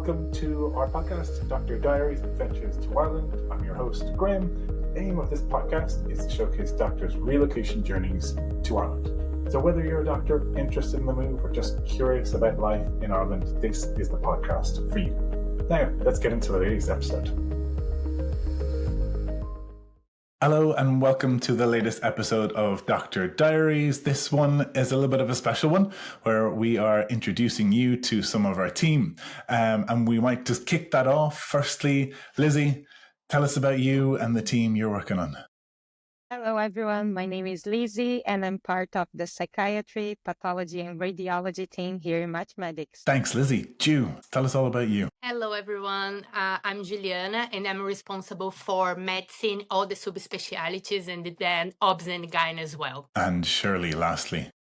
welcome to our podcast, Dr. Diaries Adventures to Ireland. I'm your host, Graham. The aim of this podcast is to showcase doctors' relocation journeys to Ireland. So whether you're a doctor interested in the move or just curious about life in Ireland, this is the podcast for you. Now, let's get into today's episode. Hello and welcome to the latest episode of Dr. Diaries. This one is a little bit of a special one where we are introducing you to some of our team. And we might just kick that off. Firstly, Lizzie, tell us about you and the team you're working on. Hello, everyone. My name is Lisi, and I'm part of the psychiatry, pathology, and radiology team here in MatchMedics. Thanks, Lizzie. Ju, tell us all about you. Hello, everyone. I'm Juliana, and I'm responsible for medicine, all the subspecialties, and then obs and gyne as well. And Shirley, lastly.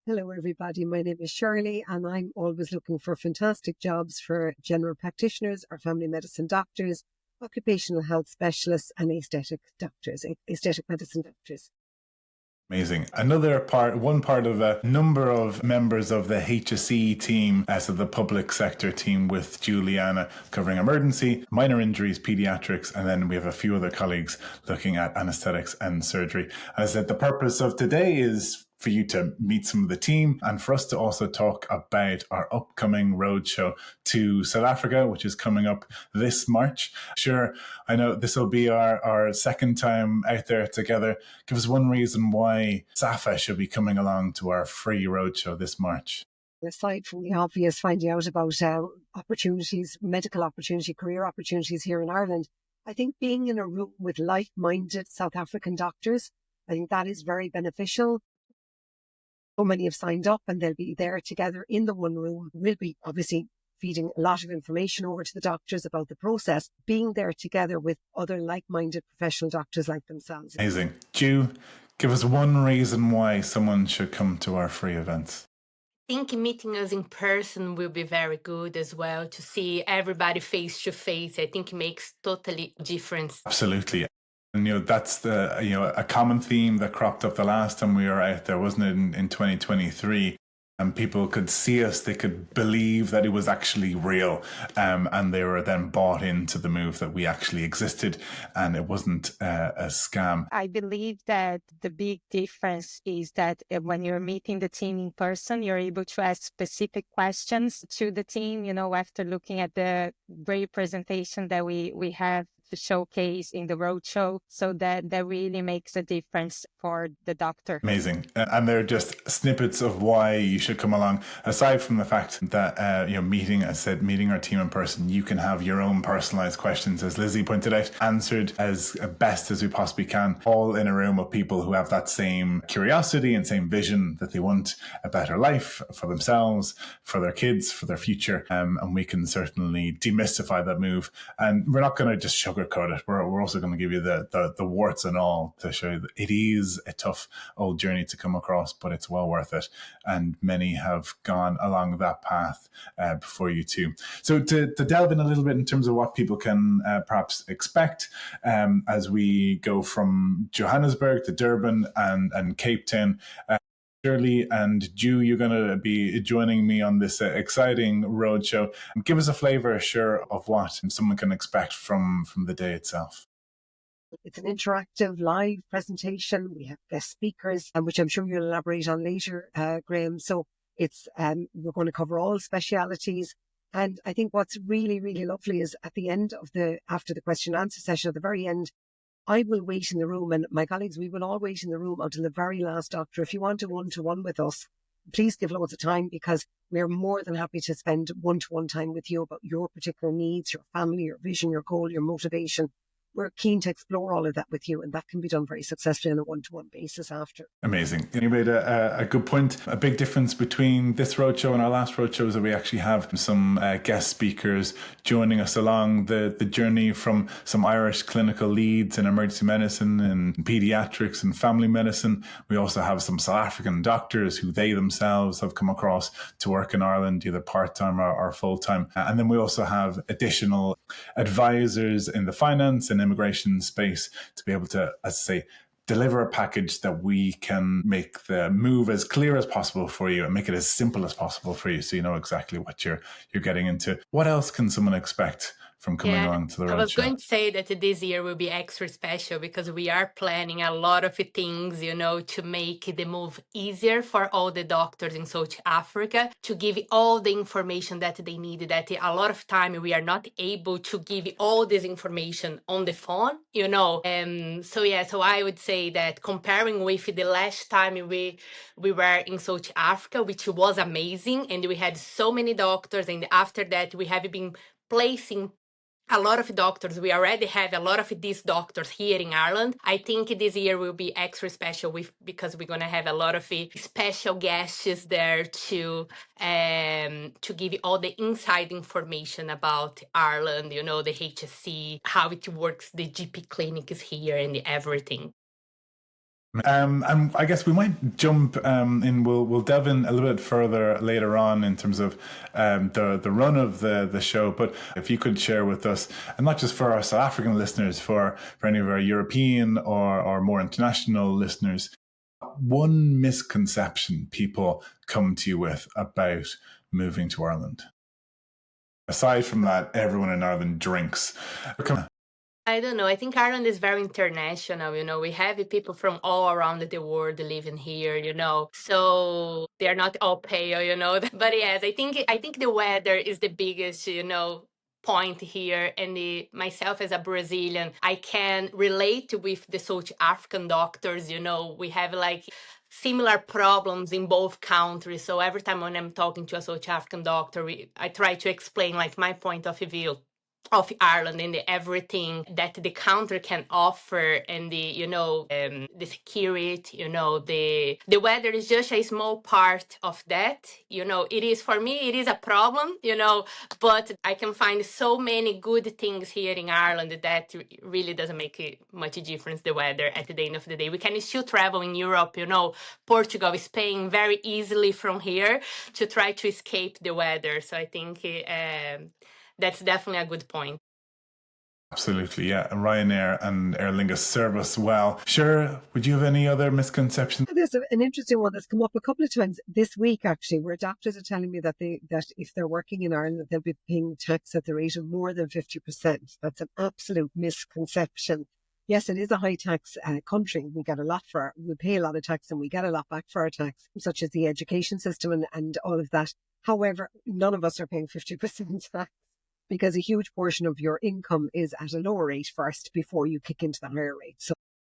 Hello, everybody. My name is Shirley, and I'm always looking for fantastic jobs for general practitioners or family medicine doctors, occupational health specialists, and aesthetic medicine doctors. Amazing. One part of a number of members of the HSE team, so the public sector team with Juliana covering emergency, minor injuries, pediatrics, and then we have a few other colleagues looking at anesthetics and surgery. As I said, the purpose of today is for you to meet some of the team and for us to also talk about our upcoming roadshow to South Africa, which is coming up this March. Sure, I know this will be our second time out there together. Give us one reason why SAFA should be coming along to our free roadshow this March. Aside from the obvious, finding out about opportunities, medical opportunity, career opportunities here in Ireland, I think being in a room with like-minded South African doctors, I think that is very beneficial. So many have signed up and they'll be there together in the one room. We'll be obviously feeding a lot of information over to the doctors about the process, being there together with other like-minded professional doctors like themselves. Amazing. Ju, give us one reason why someone should come to our free events. I think meeting us in person will be very good as well, to see everybody face to face. I think it makes totally difference. Absolutely. And, that's a common theme that cropped up the last time we were out there, wasn't it, in 2023? And people could see us, they could believe that it was actually real. And they were then bought into the move that we actually existed and it wasn't a scam. I believe that the big difference is that when you're meeting the team in person, you're able to ask specific questions to the team, after looking at the great presentation that we have to showcase in the roadshow. So that really makes a difference for the doctor. Amazing. And they're just snippets of why you should come along. Aside from the fact that, meeting our team in person, you can have your own personalized questions, as Lizzie pointed out, answered as best as we possibly can, all in a room of people who have that same curiosity and same vision that they want a better life for themselves, for their kids, for their future. And we can certainly demystify that move. And we're not going to just sugarcoat it. We're also going to give you the warts and all to show you that it is a tough old journey to come across, but it's well worth it. And many have gone along that path before you too. So to delve in a little bit in terms of what people can perhaps expect as we go from Johannesburg to Durban and Cape Town. Shirley and Ju, you're going to be joining me on this exciting roadshow. Give us a flavour, sure, of what someone can expect from the day itself. It's an interactive live presentation. We have guest speakers, which I'm sure you'll elaborate on later, Graham. So it's we're going to cover all specialities. And I think what's really, really lovely is at the end of after the question and answer session, at the very end, I will wait in the room, and my colleagues, we will all wait in the room until the very last doctor. If you want a one-to-one with us, please give loads of time, because we're more than happy to spend one-to-one time with you about your particular needs, your family, your vision, your goal, your motivation. We're keen to explore all of that with you, and that can be done very successfully on a one-to-one basis after. Amazing. You made a good point. A big difference between this roadshow and our last roadshow is that we actually have some guest speakers joining us along the journey, from some Irish clinical leads in emergency medicine and pediatrics and family medicine. We also have some South African doctors who they themselves have come across to work in Ireland, either part-time or full-time. And then we also have additional advisors in the finance and immigration space to be able to, as I say, deliver a package that we can make the move as clear as possible for you and make it as simple as possible for you, so you know exactly what you're getting into. What else can someone expect from coming along to the I was roadshow? going to say that this year will be extra special because we are planning a lot of things, to make the move easier for all the doctors in South Africa, to give all the information that they need, that a lot of time we are not able to give all this information on the phone. So I would say that comparing with the last time we were in South Africa, which was amazing, and we had so many doctors, and after that we have been placing a lot of doctors. We already have a lot of these doctors here in Ireland. I think this year will be extra special because we're going to have a lot of special guests there to give you all the inside information about Ireland, the HSC, how it works, the GP clinics here and everything. And I guess we might jump in. We'll delve in a little bit further later on in terms of the run of the show. But if you could share with us, and not just for our South African listeners, for any of our European or more international listeners, one misconception people come to you with about moving to Ireland. Aside from that, everyone in Ireland drinks. I don't know. I think Ireland is very international. We have people from all around the world living here. So they're not all pale. But yes, I think the weather is the biggest, point here. And myself as a Brazilian, I can relate with the South African doctors. We have like similar problems in both countries. So every time when I'm talking to a South African doctor, I try to explain like my point of view of Ireland and everything that the country can offer, and the security, the weather is just a small part of that. It is, for me, it is a problem, but I can find so many good things here in Ireland that really doesn't make much difference, the weather, at the end of the day. We can still travel in Europe, Portugal, Spain, very easily from here to try to escape the weather. So I think that's definitely a good point. Absolutely, yeah. Ryanair and Aer Lingus serve us well. Sure, would you have any other misconceptions? There's an interesting one that's come up a couple of times this week, actually, where doctors are telling me that if they're working in Ireland, they'll be paying tax at the rate of more than 50%. That's an absolute misconception. Yes, it is a high tax country. We pay a lot of tax and we get a lot back for our tax, such as the education system and all of that. However, none of us are paying 50% tax, because a huge portion of your income is at a lower rate first before you kick into the higher rate.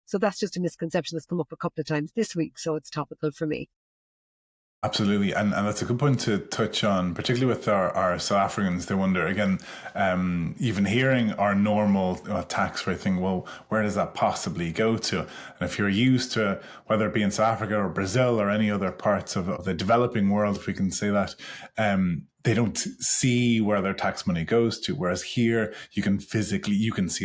So that's just a misconception that's come up a couple of times this week. So it's topical for me. Absolutely. And that's a good point to touch on, particularly with our South Africans. They wonder, again, even hearing our normal tax rate thing, well, where does that possibly go to? And if you're used to, whether it be in South Africa or Brazil or any other parts of the developing world, if we can say that, they don't see where their tax money goes to. Whereas here, you can see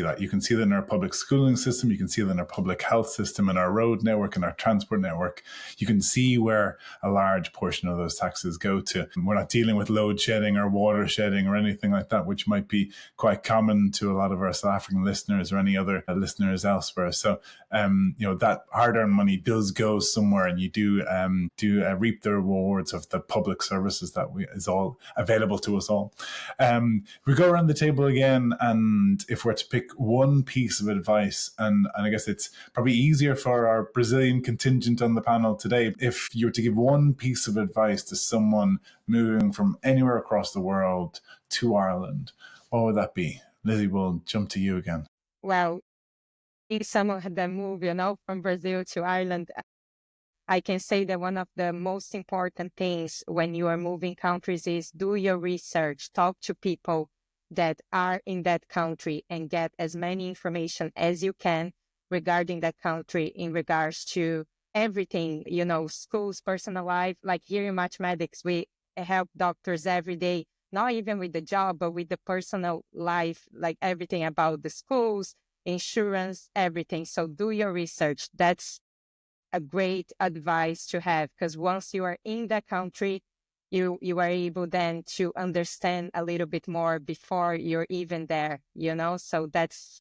that. You can see that in our public schooling system. You can see that in our public health system, in our road network, in our transport network. You can see where a large portion of those taxes go to. We're not dealing with load shedding or water shedding or anything like that, which might be quite common to a lot of our South African listeners or any other listeners elsewhere. So, that hard-earned money does go somewhere, and you do reap the rewards of the public services that is all available to us all. We go around the table again, and if we're to pick one piece of advice, and I guess it's probably easier for our Brazilian contingent on the panel today, if you were to give one piece of advice to someone moving from anywhere across the world to Ireland, what would that be? Lizzie, we'll jump to you again. Well, if someone had that move, from Brazil to Ireland, I can say that one of the most important things when you are moving countries is do your research, talk to people that are in that country and get as many information as you can regarding that country in regards to everything, schools, personal life. Like here in MatchMedics, we help doctors every day, not even with the job, but with the personal life, like everything about the schools, insurance, everything. So do your research. That's a great advice to have, because once you are in that country, you are able then to understand a little bit more before you're even there, so that's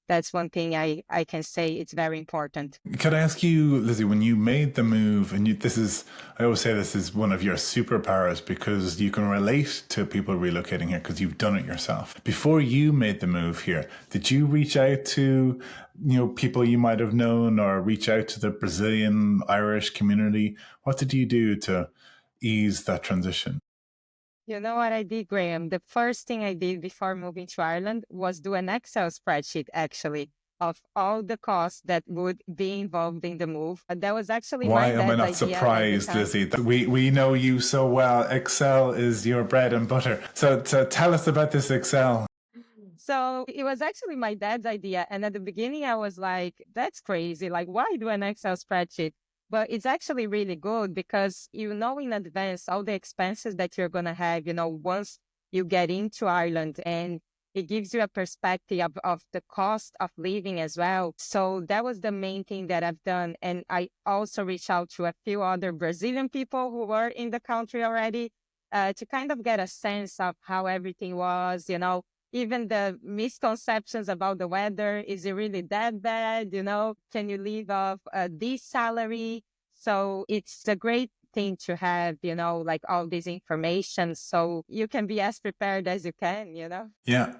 that's one thing I can say it's very important. Could I ask you, Lizzie, when you made the move, and I always say this is one of your superpowers because you can relate to people relocating here because you've done it yourself. Before you made the move here, did you reach out to, people you might have known or reach out to the Brazilian Irish community? What did you do to ease that transition? You know what I did, Graham? The first thing I did before moving to Ireland was do an Excel spreadsheet, actually, of all the costs that would be involved in the move. That was actually Why my am I dad's not idea at the surprised, time. Lizzie? We know you so well. Excel is your bread and butter. So tell us about this Excel. So it was actually my dad's idea. And at the beginning, I was like, that's crazy. Like, why do an Excel spreadsheet? But it's actually really good because you know in advance all the expenses that you're going to have, once you get into Ireland. And it gives you a perspective of the cost of living as well. So that was the main thing that I've done. And I also reached out to a few other Brazilian people who were in the country already to kind of get a sense of how everything was, even the misconceptions about the weather. Is it really that bad? Can you live off this salary? So it's a great thing to have, like all this information so you can be as prepared as you can. Yeah.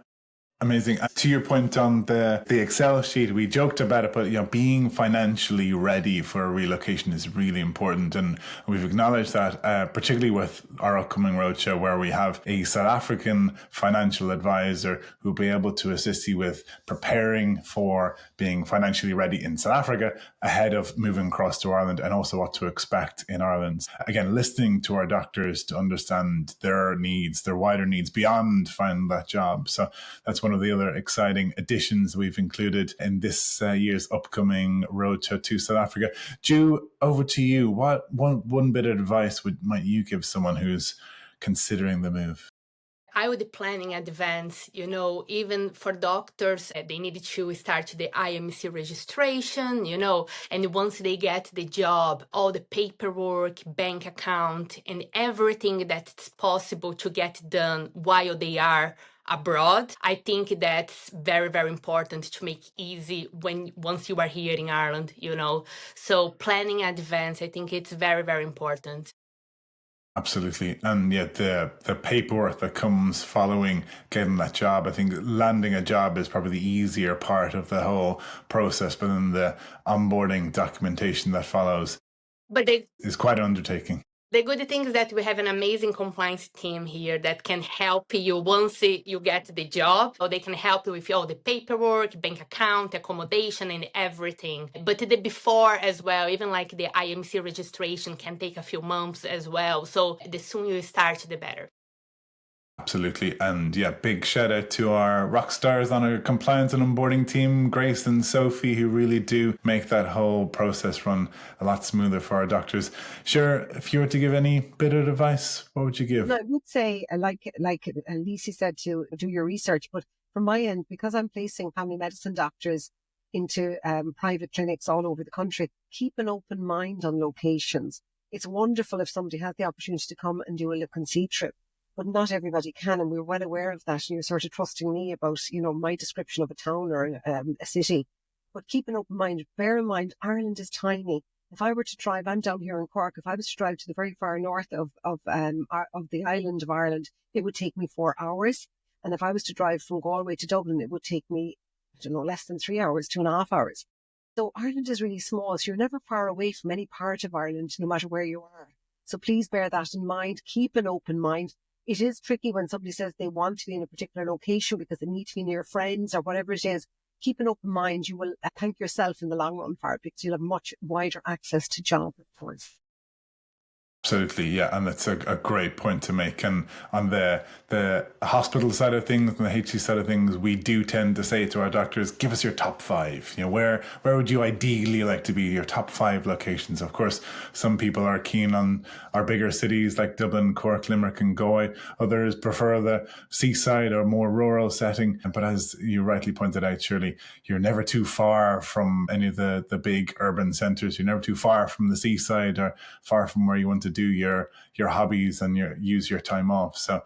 Amazing. To your point on the Excel sheet, we joked about it, but being financially ready for a relocation is really important, and we've acknowledged that, particularly with our upcoming roadshow, where we have a South African financial advisor who'll be able to assist you with preparing for being financially ready in South Africa ahead of moving across to Ireland, and also what to expect in Ireland. Again, listening to our doctors to understand their needs, their wider needs beyond finding that job. So that's one of the other exciting additions we've included in this year's upcoming roadshow to South Africa. Ju, over to you. What one bit of advice might you give someone who's considering the move? I would plan in advance, even for doctors, they need to start the IMC registration, and once they get the job, all the paperwork, bank account, and everything that's possible to get done while they are abroad. I think that's very, very important to make easy once you are here in Ireland, So planning in advance, I think it's very, very important. Absolutely. And yet the paperwork that comes following getting that job, I think landing a job is probably the easier part of the whole process, but then the onboarding documentation that follows is quite an undertaking. The good thing is that we have an amazing compliance team here that can help you once you get the job. Or they can help you with all the paperwork, bank account, accommodation, and everything. But the before as well, even like the IMC registration can take a few months as well. So the sooner you start, the better. Absolutely. And yeah, big shout out to our rock stars on our compliance and onboarding team, Grace and Sophie, who really do make that whole process run a lot smoother for our doctors. Sure, if you were to give any bit of advice, what would you give? No, I would say, like Lisi said, to do your research. But from my end, because I'm placing family medicine doctors into private clinics all over the country, keep an open mind on locations. It's wonderful if somebody has the opportunity to come and do a look and see trip. But not everybody can, and we're well aware of that. And you're sort of trusting me about, my description of a town or a city. But keep an open mind. Bear in mind, Ireland is tiny. If I were to drive, I'm down here in Cork. If I was to drive to the very far north of the island of Ireland, it would take me 4 hours. And if I was to drive from Galway to Dublin, it would take me, less than 3 hours, 2.5 hours. So Ireland is really small. So you're never far away from any part of Ireland, no matter where you are. So please bear that in mind. Keep an open mind. It is tricky when somebody says they want to be in a particular location because they need to be near friends or whatever it is. Keep an open mind. You will thank yourself in the long run for it because you'll have much wider access to job reports. Absolutely, yeah, and that's a great point to make. And on the hospital side of things and the HC side of things, we do tend to say to our doctors, give us your top 5. Where would you ideally like to be, your top 5 locations? Of course, some people are keen on our bigger cities like Dublin, Cork, Limerick and Galway. Others prefer the seaside or more rural setting. But as you rightly pointed out, Shirley, you're never too far from any of the big urban centres. You're never too far from the seaside or far from where you want to do your hobbies and use your time off. So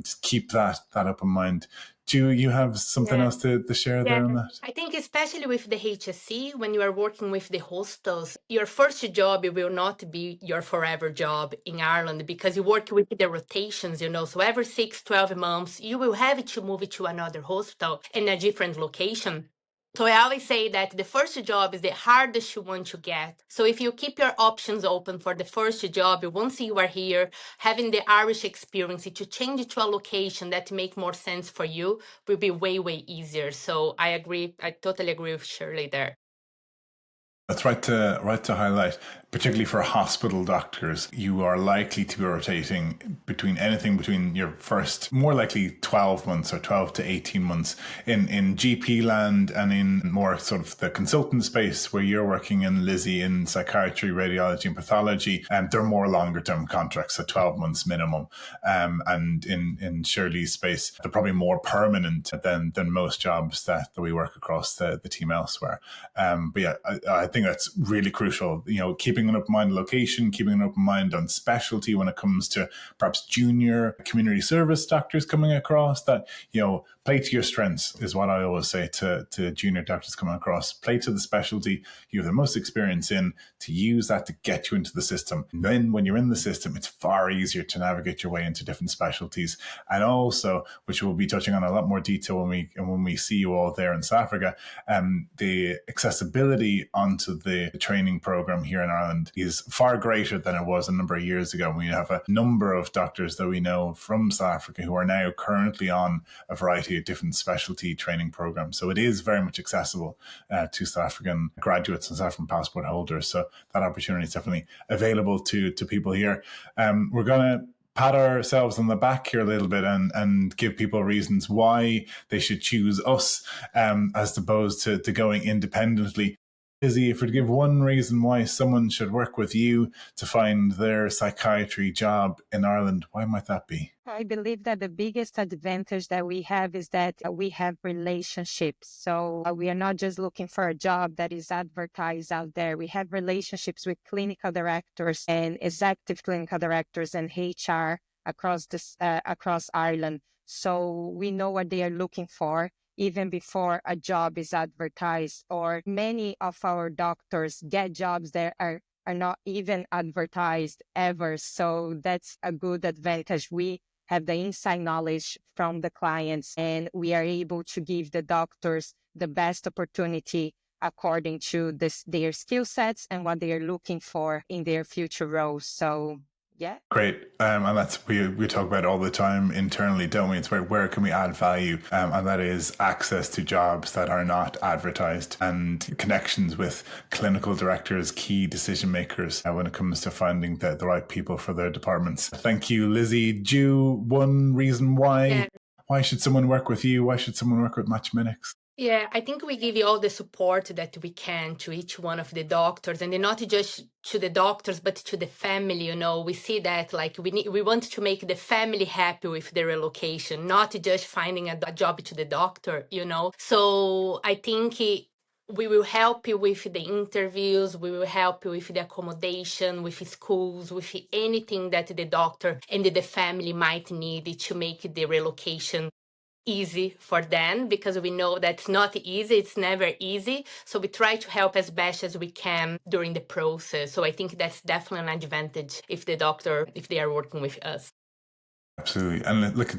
just keep that up in mind. Do you have something Yeah. else to share Yeah, there on that? I think especially with the HSC, when you are working with the hostels, your first job will not be your forever job in Ireland because you work with the rotations, So every 6, 12 months, you will have to move to another hostel in a different location. So I always say that the first job is the hardest one to get. So if you keep your options open for the first job, once you are here, having the Irish experience, to change it to a location that make more sense for you will be way, way easier. So I agree. I totally agree with Shirley there. That's right to highlight, particularly for hospital doctors, you are likely to be rotating between your first, more likely 12 months or 12 to 18 months in GP land, and in more sort of the consultant space where you're working in, Lizzie, in psychiatry, radiology and pathology, and they're more longer term contracts, so 12 months minimum. And in Shirley's space, they're probably more permanent than most jobs that we work across the team elsewhere. But yeah, I think that's really crucial. Keeping an open mind on location, keeping an open mind on specialty when it comes to perhaps junior community service doctors coming across. That play to your strengths is what I always say to junior doctors coming across. Play to the specialty you have the most experience in, to use that to get you into the system. And then when you're in the system, it's far easier to navigate your way into different specialties. And also, which we'll be touching on a lot more detail when we see you all there in South Africa, the accessibility onto the training program here in Ireland is far greater than it was a number of years ago. We have a number of doctors that we know from South Africa who are now currently on a variety of different specialty training programs. So it is very much accessible to South African graduates and South African passport holders. So that opportunity is definitely available to people here. We're going to pat ourselves on the back here a little bit and give people reasons why they should choose us as opposed to going independently. Lizzie, if we give one reason why someone should work with you to find their psychiatry job in Ireland, why might that be? I believe that the biggest advantage that we have is that we have relationships. So we are not just looking for a job that is advertised out there. We have relationships with clinical directors and executive clinical directors and HR across Ireland. So we know what they are looking for even before a job is advertised. Or many of our doctors get jobs that are not even advertised ever. So that's a good advantage. We have the inside knowledge from the clients, and we are able to give the doctors the best opportunity according to their skill sets and what they are looking for in their future roles. So yeah. Great. And that's, we talk about it all the time internally, don't we? It's where can we add value? And that is access to jobs that are not advertised and connections with clinical directors, key decision makers when it comes to finding the right people for their departments. Thank you, Lizzie. Ju, one reason why should someone work with you? Why should someone work with MatchMedics? Yeah, I think we give you all the support that we can to each one of the doctors, and not just to the doctors, but to the family. We see that we want to make the family happy with the relocation, not just finding a job to the doctor. So I think we will help you with the interviews, we will help you with the accommodation, with schools, with anything that the doctor and the family might need to make the relocation easy for them, because we know that's not easy. It's never easy. So we try to help as best as we can during the process. So I think that's definitely an advantage if they are working with us. Absolutely. And look,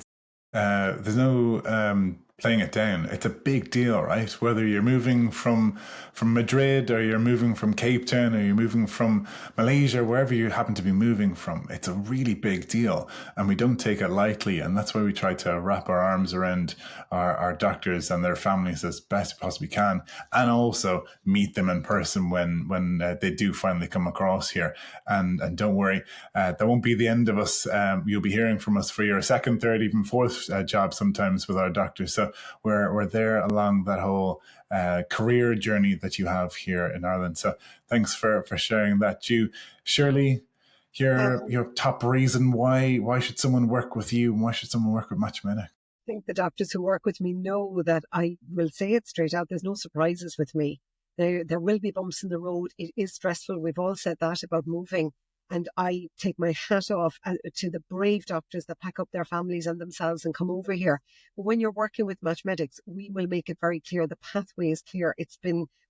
there's no playing it down. It's a big deal, right? Whether you're moving from Madrid, or you're moving from Cape Town, or you're moving from Malaysia, wherever you happen to be moving from, it's a really big deal, and we don't take it lightly. And that's why we try to wrap our arms around our doctors and their families as best we possibly can, and also meet them in person when they do finally come across here. And don't worry, that won't be the end of us. You'll be hearing from us for your second, third, even fourth job sometimes with our doctors. So we're there along that whole career journey that you have here in Ireland. So thanks for sharing that. Shirley, your top reason why should someone work with you, and why should someone work with MatchMedics? I think the doctors who work with me know that I will say it straight out. There's no surprises with me. There will be bumps in the road. It is stressful. We've all said that about moving. And I take my hat off to the brave doctors that pack up their families and themselves and come over here. But when you're working with MatchMedics, we will make it very clear. The pathway is clear.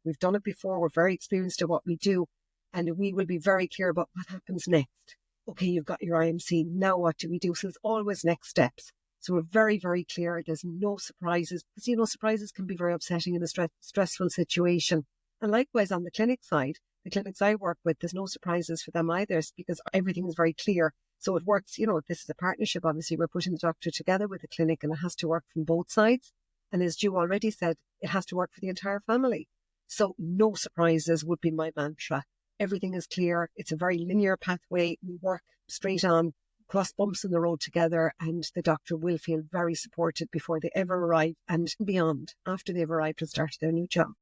We've done it before. We're very experienced at what we do. And we will be very clear about what happens next. Okay, you've got your IMC. Now what do we do? So there's always next steps. So we're very, very clear. There's no surprises. Because, surprises can be very upsetting in a stressful situation. And likewise, on the clinic side, the clinics I work with, there's no surprises for them either because everything is very clear. So it works, this is a partnership. Obviously, we're putting the doctor together with the clinic and it has to work from both sides. And as Ju already said, it has to work for the entire family. So no surprises would be my mantra. Everything is clear. It's a very linear pathway. We work straight on, cross bumps in the road together, and the doctor will feel very supported before they ever arrive and beyond after they've arrived and started their new job.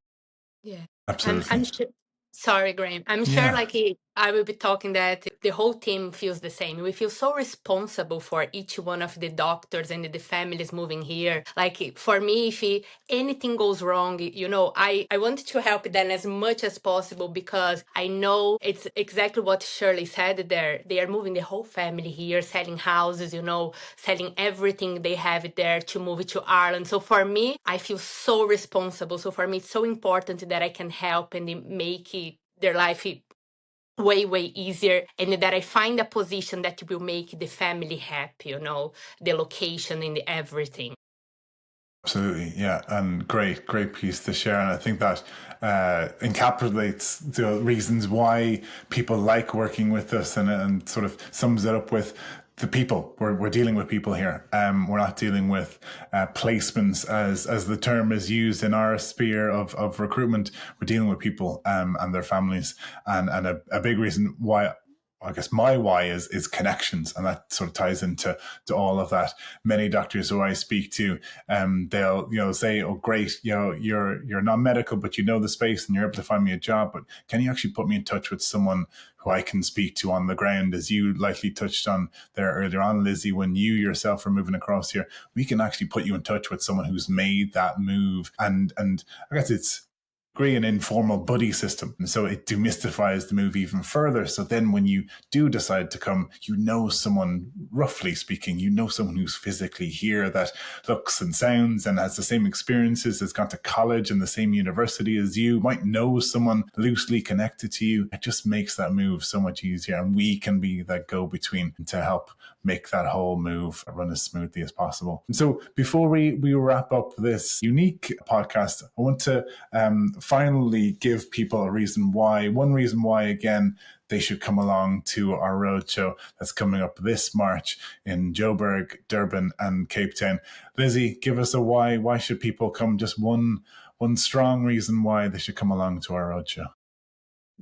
Yeah, Absolutely. I'm sure. Sorry, Graham. I'm sure I will be talking that the whole team feels the same. We feel so responsible for each one of the doctors and the families moving here. Like for me, if anything goes wrong, I want to help them as much as possible because I know it's exactly what Shirley said there. They are moving the whole family here, selling houses, selling everything they have there to move to Ireland. So for me, I feel so responsible. So for me, it's so important that I can help and make their life way, way easier, and that I find a position that will make the family happy, the location and everything. Absolutely, yeah, and great piece to share. And I think that encapsulates the reasons why people like working with us and sort of sums it up with the people. We're dealing with people here. We're not dealing with placements as the term is used in our sphere of recruitment. We're dealing with people and their families. And a big reason why, I guess my why is connections, and that sort of ties into all of that. Many doctors who I speak to, they'll say, "Oh, great, you're non-medical, but you know the space, and you're able to find me a job. But can you actually put me in touch with someone who I can speak to on the ground?" As you likely touched on there earlier on, Lizzie, when you yourself are moving across here, we can actually put you in touch with someone who's made that move, and I guess it's an informal buddy system. And so it demystifies the move even further. So then when you do decide to come, someone, roughly speaking, someone who's physically here that looks and sounds and has the same experiences, has gone to college in the same university as you, might know someone loosely connected to you. It just makes that move so much easier. And we can be that go-between to help make that whole move run as smoothly as possible. And so before we wrap up this unique podcast, I want to finally give people one reason why, again, they should come along to our roadshow that's coming up this March in Joburg, Durban, and Cape Town. Lizzie, give us a why. Why should people come? Just one strong reason why they should come along to our roadshow.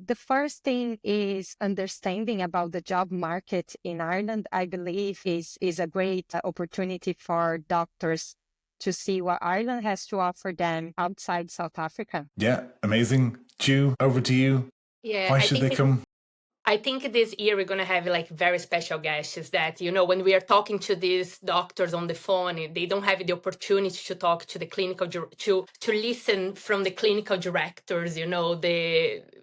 The first thing is understanding about the job market in Ireland. I believe is a great opportunity for doctors to see what Ireland has to offer them outside South Africa. Yeah, amazing. Ju, over to you. Yeah, Why should they come? I think this year we're going to have very special guests that, when we are talking to these doctors on the phone, they don't have the opportunity to talk to the clinical, to listen from the clinical directors,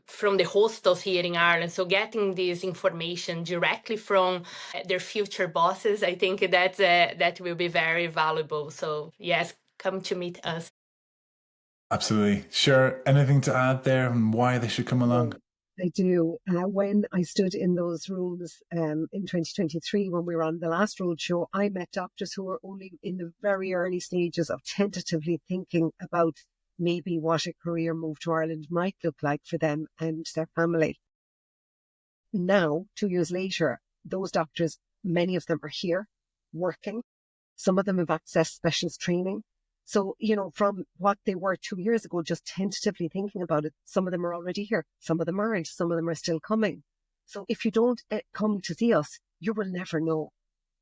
from the hostels here in Ireland. So getting this information directly from their future bosses, I think that will be very valuable. So yes, come to meet us. Absolutely. Sure. Anything to add there and why they should come along? I do. When I stood in those rooms in 2023, when we were on the last roadshow, I met doctors who were only in the very early stages of tentatively thinking about maybe what a career move to Ireland might look like for them and their family. Now, 2 years later, those doctors, many of them are here working. Some of them have accessed specialist training. So, from what they were 2 years ago, just tentatively thinking about it, some of them are already here. Some of them aren't. Some of them are still coming. So if you don't come to see us, you will never know.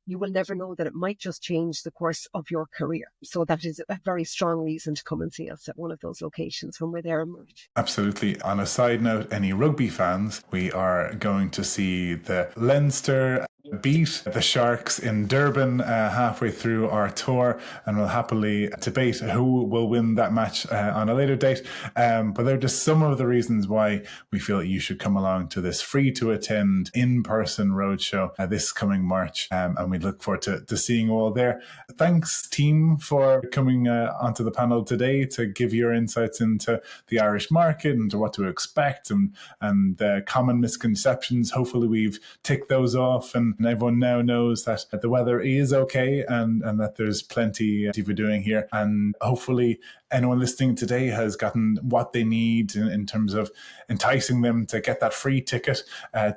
You will never know that it might just change the course of your career. So that is a very strong reason to come and see us at one of those locations when we're there in March. Absolutely. On a side note, any rugby fans, we are going to see the Leinster beat the Sharks in Durban halfway through our tour, and we'll happily debate who will win that match on a later date. But they're just some of the reasons why we feel that you should come along to this free to attend in-person roadshow this coming March, and we look forward to seeing you all there. Thanks, team, for coming onto the panel today to give your insights into the Irish market and to what to expect and the common misconceptions. Hopefully we've ticked those off, and everyone now knows that the weather is okay and that there's plenty to be doing here. And hopefully anyone listening today has gotten what they need in terms of enticing them to get that free ticket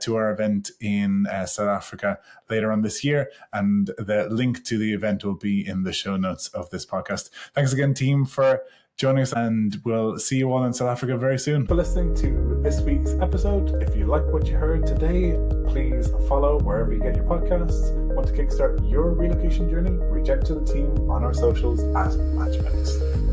to our event in South Africa later on this year. And the link to the event will be in the show notes of this podcast. Thanks again, team, for joining us, and we'll see you all in South Africa very soon. For listening to this week's episode, if you like what you heard today, please follow wherever you get your podcasts. Want to kickstart your relocation journey? Reach out to the team on our socials at MatchMedics.